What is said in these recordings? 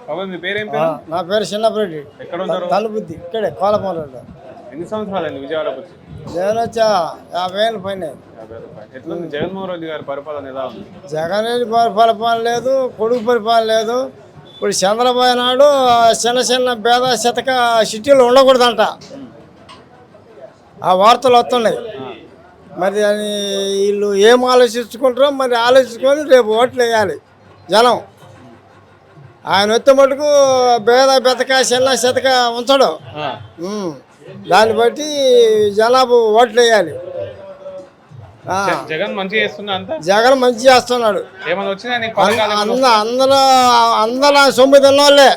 బాబాయ్ మీ పేరేం పేరు? నా పేరు చిన్నపరెడ్డి. ఎక్కడ ఉంటారు? తలుపుద్ది ఇక్కడే కోలపల్లిలో. ఎన్ని సంవత్సరాలు విజయవాడకు వచ్చి? జగన్ వచ్చా 50,000 పైన. 50 రూపాయలు. ఎట్లుంది జగన్మోహన్ రెడ్డి గారి పరిపాలన ఎలా ఉంది? జగన్ రెడ్డి పరిపాలన లేదు, కొడుకు పరిపాలన లేదు. ఇప్పుడు చంద్రబాబు నాయుడు చిన్న చిన్న పేద శతక సిటీలు ఉండకూడదంట, ఆ వార్తలు వస్తున్నాయి. మరి అని వీళ్ళు ఏం ఆలోచించుకుంటారో మరి ఆలోచించుకొని రేపు ఓట్లు వేయాలి జనం. ఆయన వచ్చే మటుకు పేద బెతక చిన్న శతక ఉంచడు. దాన్ని బట్టి జనాభా ఓట్లు వేయాలి. జగన్ మంచి చేస్తున్నా అంతా? జగన్ మంచి చేస్తున్నాడు. ఏమైనా వచ్చినా అందరూ సొమ్ము తిన్నోళ్ళే.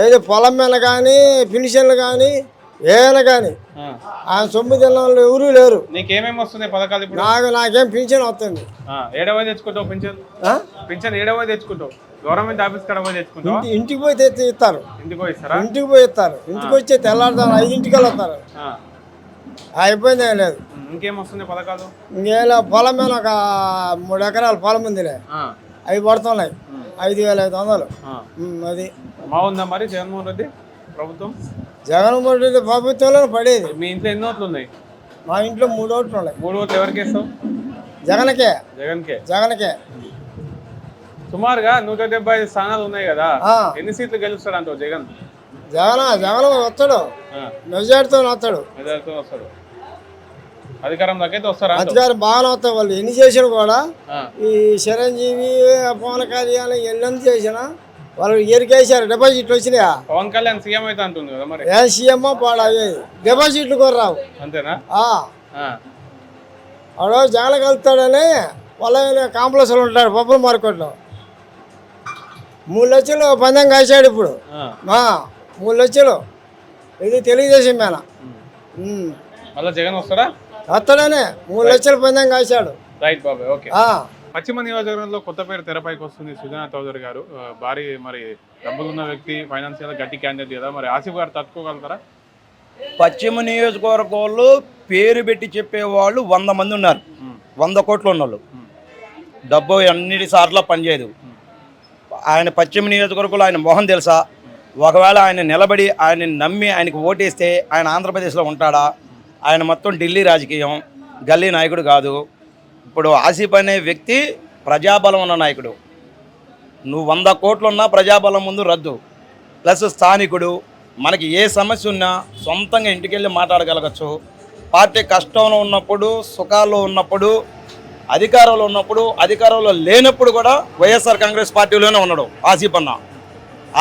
ఏది పొలం మీద కానీ పెన్షన్లు కానీ ఏమైనా కానీ ఆయన సొమ్ము తిన్న వాళ్ళు ఎవరూ లేరు. నీకేమేమి వస్తున్నాయి పథకాలు ఇప్పుడు? నాకేం పింఛన్ వస్తుంది. ఏడవ తెచ్చుకుంటావు పింఛన్? పింఛన్ ఏడవ తెచ్చుకుంటావు? గవర్నమెంట్ ఆఫీస్ కడ పోయి తెచ్చుకుంటావు? ఇంటికి పోయి ఇస్తారు. ఇంటికి పోయి ఇస్తారా? ఇంటికి పోయి ఇస్తారు. ఇంటికి వచ్చి తెల్లారుతారు 5ంటికి వస్తారు. ఆ ఇబ్బంది ఏం లేదు. ఇంకేం వస్తున్నాయి పథకాలు? ఇంకేలా పొలం మీద ఒక 3 ఎకరాల పొలం ఉందిలే, అవి పడుతున్నాయి 5,500. అది బాగుందా మరి జగన్మోహన్ రెడ్డి ప్రభుత్వం? జగన్మోహన్ రెడ్డి ప్రభుత్వంలో పడేది. మీ ఇంట్లో ఎన్ని ఓట్లు ఉన్నాయి? మా ఇంట్లో 3 ఓట్లు ఉన్నాయి. 3 ఓట్లు ఎవరికి వేస్తావు? జగన్కే. జగన్కే. సుమారుగా 175 స్థానాలు ఉన్నాయి కదా, ఎన్ని సీట్లు గెలుస్తాడు అంటావు జగన్? జగన్ వస్తాడు, మెజార్టీతో వస్తాడు. అధికారంలోకి అయితే వస్తారా? అధికారం బాగానే వస్తాయి. వాళ్ళు ఎన్ని చేసినా కూడా ఈ చిరంజీవి పవన్ కళ్యాణ్ ఎన్ని చేసినా వాళ్ళు ఎరికేసారు. డిపాజిట్లు వచ్చినాయా? పవన్ కళ్యాణ్ సీఎం అయితే అంటుంది కదా, మరి ఏ సీఎం పాడవి డిపాజిట్లు కూడా రావు. అంతేనా? వాడు జగన్ కలుస్తాడని వాళ్ళ కాంప్లెక్స్లో ఉంటాడు పప్పుల మార్కెట్లో. 3 లక్షలు పందెం కాశాడు ఇప్పుడు. 3 లక్షలు ఇది తెలుగుదేశం మీద. మళ్ళీ జగన్ వస్తాడా? వస్తాడనే 3 లక్షలు పందెం కాశాడు. రైట్ బాబాయ్, ఓకే. పశ్చిమ నియోజకవర్గంలో కొత్త పేరు తెరపైకి వస్తుంది సుజనా చౌదరి గారు. భారీ మరి డబ్బులున్న వ్యక్తి, ఫైనాన్షియల్ గట్టి క్యాండిడేట్ కదా, మరి ఆసిఫ్ గారు తట్టుకోగలుగుతారా? పశ్చిమ నియోజకవర్గంలో పేరు పెట్టి చెప్పేవాళ్ళు 100 మంది ఉన్నారు. 100 కోట్లు ఉన్నోళ్ళు. డబ్బు అన్నిటి సార్లు పనిచేయదు. ఆయన పశ్చిమ నియోజకవర్గంలో ఆయన మొహం తెలుసా? ఒకవేళ ఆయన నిలబడి ఆయన నమ్మి ఆయనకు ఓటేస్తే ఆయన ఆంధ్రప్రదేశ్లో ఉంటాడా? ఆయన మొత్తం ఢిల్లీ రాజకీయం, గల్లీ నాయకుడు కాదు. ఇప్పుడు ఆసిఫ్ అనే వ్యక్తి ప్రజాబలం ఉన్న నాయకుడు. నువ్వు 100 కోట్లున్నా ప్రజాబలం ముందు రద్దు. ప్లస్ స్థానికుడు, మనకి ఏ సమస్య ఉన్నా సొంతంగా ఇంటికి వెళ్ళి మాట్లాడగలగచ్చు. పార్టీ కష్టంలో ఉన్నప్పుడు, సుఖాల్లో ఉన్నప్పుడు, అధికారంలో ఉన్నప్పుడు, అధికారంలో లేనప్పుడు కూడా వైఎస్ఆర్ కాంగ్రెస్ పార్టీలోనే ఉన్నాడు ఆసిఫ్ అన్న.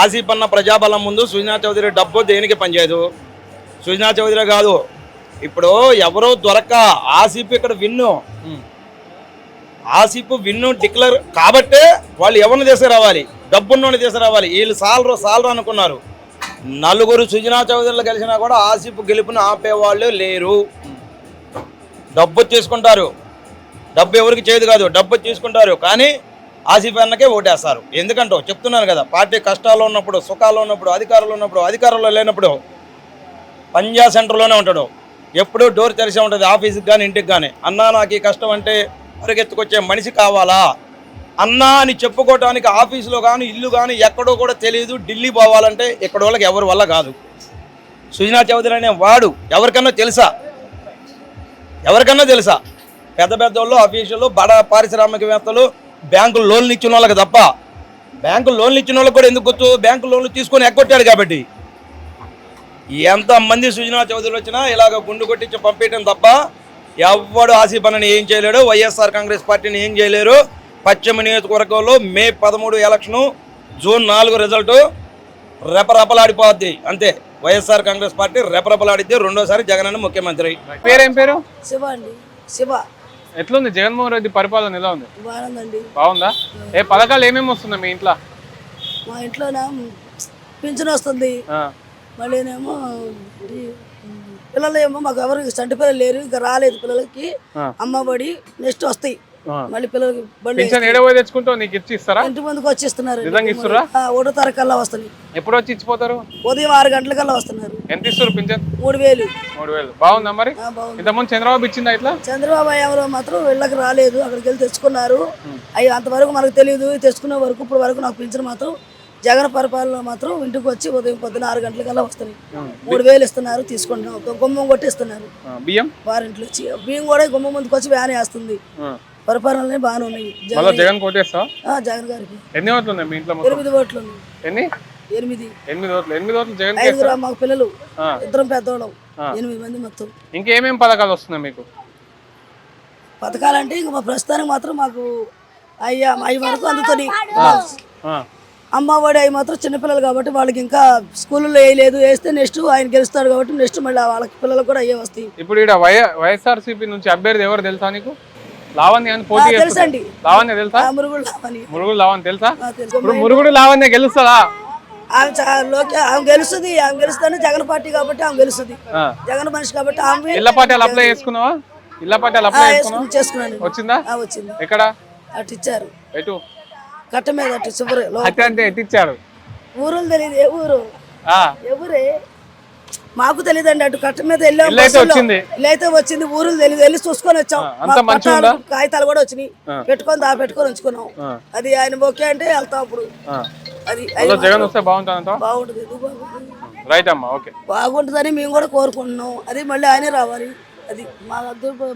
ఆసిఫ్ అన్న ప్రజాబలం ముందు సుజనా చౌదరి డబ్బు దేనికి పనిచేయదు. సుజనా చౌదరి కాదు, ఇప్పుడు ఎవరో దొరక్క ఆసిఫ్ ఇక్కడ విన్ను. ఆసిఫ్ విన్ను డిక్లేర్ కాబట్టే వాళ్ళు ఎవరిని తీసుకురావాలి? డబ్బున్నోని తీసుకురావాలి. వీళ్ళు సాలరు అనుకున్నారు. 4 సుజనా చౌదరులు కలిసినా కూడా ఆసిఫ్ గెలుపుని ఆపేవాళ్ళు లేరు. డబ్బు తీసుకుంటారు. డబ్బు ఎవరికి చేయదు కాదు, డబ్బు తీసుకుంటారు. కానీ ఆసిఫ్ అన్నకే ఓటేస్తారు. ఎందుకంటో చెప్తున్నాను కదా, పార్టీ కష్టాల్లో ఉన్నప్పుడు, సుఖాల్లో ఉన్నప్పుడు, అధికారంలో ఉన్నప్పుడు, అధికారంలో లేనప్పుడు పంజా సెంటర్లోనే ఉంటాడు. ఎప్పుడూ డోర్ తెరిసే ఉంటుంది, ఆఫీస్కి కానీ ఇంటికి కానీ. అన్నా నాకు ఈ కష్టం అంటే పరిగెత్తుకొచ్చే మనిషి కావాలా అన్నా అని చెప్పుకోవటానికి ఆఫీసులో కానీ ఇల్లు కానీ ఎక్కడో కూడా తెలియదు. ఢిల్లీ పోవాలంటే ఇక్కడ వాళ్ళకి ఎవరి వల్ల కాదు. సుజనా చౌదరి అనే వాడు ఎవరికన్నా తెలుసా? పెద్ద వాళ్ళు, ఆఫీసులు, బడా పారిశ్రామికవేత్తలు, బ్యాంకులు లోన్లు ఇచ్చిన వాళ్ళకి తప్ప. బ్యాంకులు లోన్లు ఇచ్చిన వాళ్ళకి కూడా ఎందుకు గుర్తు? బ్యాంకు లోన్లు తీసుకొని ఎగ్గొట్టాడు కాబట్టి. ఎంతమంది సుజనా చౌదరి వచ్చినా ఇలాగ గుండు కొట్టించి పంపించడం తప్ప ఎవ్వడు ఆసిఫ్ అన్నని ఏం చేయలేడు. వైఎస్ఆర్ కాంగ్రెస్ పార్టీని ఏం చేయలేరు. పశ్చిమ నియోజకవర్గంలో మే 13 ఎలక్షను, జూన్ 4 రిజల్ట్ రెపరెపలాడిపోద్ది. అంతే, వైఎస్ఆర్ కాంగ్రెస్ పార్టీ రెపరెపలాడిద్ది. రెండోసారి జగన్ అన్న ముఖ్యమంత్రి. పేరేం పేరు? శివ అండి. శివ. ఎట్లుంది జగన్మోహన్ రెడ్డి పరిపాలన? ఎలా ఉంది? బాగుందండి. బాగుందా? ఏ పథకాలు ఏమేమి వస్తున్నాయి మీ ఇంట్లో? మా ఇంట్లోనే పింఛన్ వస్తుంది. మళ్ళీనేమో పిల్లలు ఏమో మాకు ఎవరికి చంటి పిల్లలు లేరు, ఇంకా రాలేదు పిల్లలకి. అమ్మఒడి నెక్స్ట్ వస్తాయి. మళ్ళీ పిల్లలకి తెచ్చుకుంటావు, నీకు ఇచ్చి ఇస్తారా? ఇంటి ముందుకు వచ్చి ఇస్తున్నారు. 1వ తారీఖు కల్లా వస్తాయి. ఎప్పుడు వచ్చి ఇచ్చిపోతారు? ఉదయం 6 గంటలకల్లా వస్తున్నారు. ఎంత ఇస్తారు పింఛన్? 3,000. బాగుందా మరి? ఇంతకుముందు చంద్రబాబు ఇచ్చిందా ఇట్లా? చంద్రబాబు ఎవరో మాత్రం ఇళ్ళకి రాలేదు, అక్కడికి వెళ్ళి తెచ్చుకున్నారు. అవి అంతవరకు మనకు తెలియదు. తెచ్చుకునే వరకు ఇప్పుడు వరకు నాకు పింఛన్ మాత్రం జగన్ పరిపాలన మాత్రం ఇంటికి వచ్చి ఉదయం పొద్దున 6 గంటలకల్లా వస్తున్నాయి. 3000 ఇస్తున్నారు, తీసుకుంటున్నాం. గుమ్మం కొట్టిస్తున్నారు బియ్యం వారింట్లో వచ్చి. బియ్యం కూడా గుమ్మం ముందుకు వచ్చి వ్యాన్ వేస్తుంది. పరిపాలనలే బాగానే ఉన్నాయి. జగన్ కోటేస్తా జగన్ గారికి ఎన్ని ఓట్లు ఉన్నాయి మీ ఇంట్లో మొత్తం? 8 ఓట్లు ఉన్నాయి. ఎన్ని? 8 8 ఓట్లు జగన్. 5 మాకు పిల్లలు, 2 పెద్దవాళ్ళం, 8 మంది మొత్తం. ఇంకేమేమి పథకాలు వస్తున్నాయి మీకు? పథకాలంటే ఇంకా మా ప్రస్తుతానికి మాత్రం మాకు అవి వరకు అందుతుంది. అమ్మఒడి అవి మాత్రం చిన్నపిల్లలు కాబట్టి వాళ్ళకి ఇంకా స్కూల్లో వేయలేదు. వేస్తే నెక్స్ట్ ఆయన గెలుస్తాడు కాబట్టి నెక్స్ట్ మళ్ళీ వాళ్ళకి పిల్లలకు కూడా అయ్యే వస్తాయి. ఇప్పుడు ఇక్కడ వైఎస్ఆర్సీపీ నుంచి అభ్యర్థి ఎవరు తెలుసా నీకు? లావణ్య అని పోటీ తెలుసండి. లావణ్య తెలుసా? మురుగుడు లావణ్య. మురుగుడు లావణ్య తెలుసా? తెలుసు. ఇప్పుడు మురుగుడు లావణ్య గెలుస్తుందా? ఆమె గెలుస్తుంది. ఆమె గెలుస్తుంది. జగన్ పార్టీ కాబట్టి ఆమె గెలుస్తుంది. జగన్ మనిషి కాబట్టి ఆమె. ఇళ్ల పట్టాలు అప్లై చేసుకున్నావా? ఇళ్ల పట్టాలు అప్లై చేసుకున్నాను. వచ్చిందా? వచ్చింది. ఎక్కడ? అటు ఇచ్చారు. ఎటు? కట్ట మీద అటు శుభ్ర అంటే ఎటు ఇచ్చారు? ఊరు తెలియదు. ఏ ఊరు? ఎవరే మాకు తెలియదండి. అటు కట్ట మీద వెళ్ళాం. ఇల్లైతే వచ్చింది. ఊరు తెలియదు. వెళ్ళి చూసుకొని వచ్చాం. కాగితాలు కూడా వచ్చినాయి. పెట్టుకొని ఉంచుకున్నాం. అది ఆయన ఓకే అంటే వెళ్తాం. అప్పుడు అది జగన్ వస్తే బాగుంటుంది. బాగుంటుంది. రైట్ అమ్మా, ఓకే. బాగుంటుందని మేము కూడా కోరుకుంటున్నాం. అది మళ్ళీ ఆయనే రావాలి. అది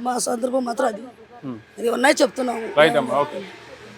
మా సందర్భం మాత్రం అది ఉన్నాయి చెప్తున్నాము. రైట్ అమ్మా, ఓకే.